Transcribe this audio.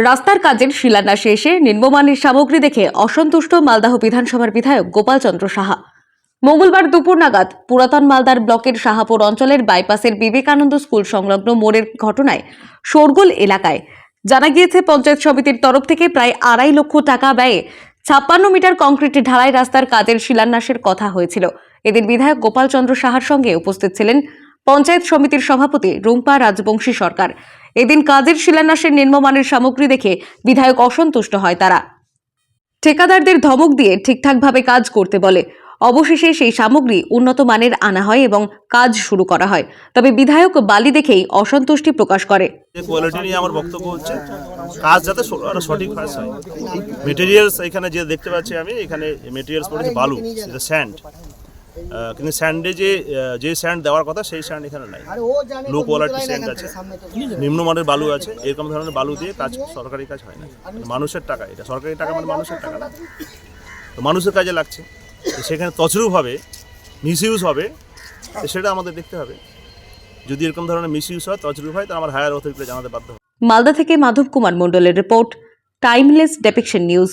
রাস্তার কাজের শিলান্যাসে এসে নিম্নমানের সামগ্রী দেখে অসন্তুষ্ট মালদহ বিধানসভার বিধায়ক গোপাল চন্দ্র সাহা। মঙ্গলবার দুপুর নাগাদ পুরাতন মালদার ব্লকের সাহাপুর অঞ্চলের বাইপাসের বিবেকানন্দ স্কুল সংলগ্ন মোড়ের ঘটনায় শোরগোল এলাকায়। জানা গিয়েছে, পঞ্চায়েত সমিতির তরফ থেকে প্রায় 2.5 লক্ষ টাকা ব্যয়ে 56 মিটার কংক্রিট ঢালাই রাস্তার কাজের শিলান্যাসের কথা হয়েছিল। এদিন বিধায়ক গোপাল চন্দ্র সাহার সঙ্গে উপস্থিত ছিলেন পঞ্চায়েত সমিতির সভাপতি রুম্পা রাজবংশী সরকার। এদিন কাজের শিলান্যাসের নিম্নমানের সামগ্রী দেখে বিধায়ক অসন্তুষ্ট হয়। তারা ঠিকাদারদের ধমক দিয়ে ঠিকঠাকভাবে কাজ করতে বলে। অবশেষে সেই সামগ্রী উন্নত মানের আনা হয় এবং কাজ শুরু করা হয়। তবে বিধায়ক বালি দেখেই অসন্তুষ্টি প্রকাশ করে। কোয়ালিটি নিয়ে আমার বক্তব্য হচ্ছে, কাজ যাতে সঠিক হয়। মেটেরিয়ালস এখানে যে দেখতে পাচ্ছি আমি, এখানে মেটেরিয়ালস পড়েছে বালু, স্যান্ড, কিন্তু স্যান্ডে যে স্যান্ড দেওয়ার কথা সেই স্যান্ড এখানে নাই। লো কোয়ালিটি স্যান্ড আছে, নিম্নমানের বালু আছে। এরকম ধরনের বালু দিয়ে কাজ, সরকারি কাজ হয় না। মানুষের টাকা, এটা সরকারি টাকা, মানে মানুষের টাকা না, তো মানুষের কাজে লাগছে। সেখানে তছরূপ হবে, মিসইউজ হবে, সেটা আমাদের দেখতে হবে। যদি এরকম ধরনের মিসইউজ হয়, তছরূপ হয়, তাহলে আমার হায়ার অথরিটিকে জানাতে বাধ্য হবে। মালদা থেকে মাধব কুমার মণ্ডলের রিপোর্ট, টাইমলেস ডেপিকশন নিউজ।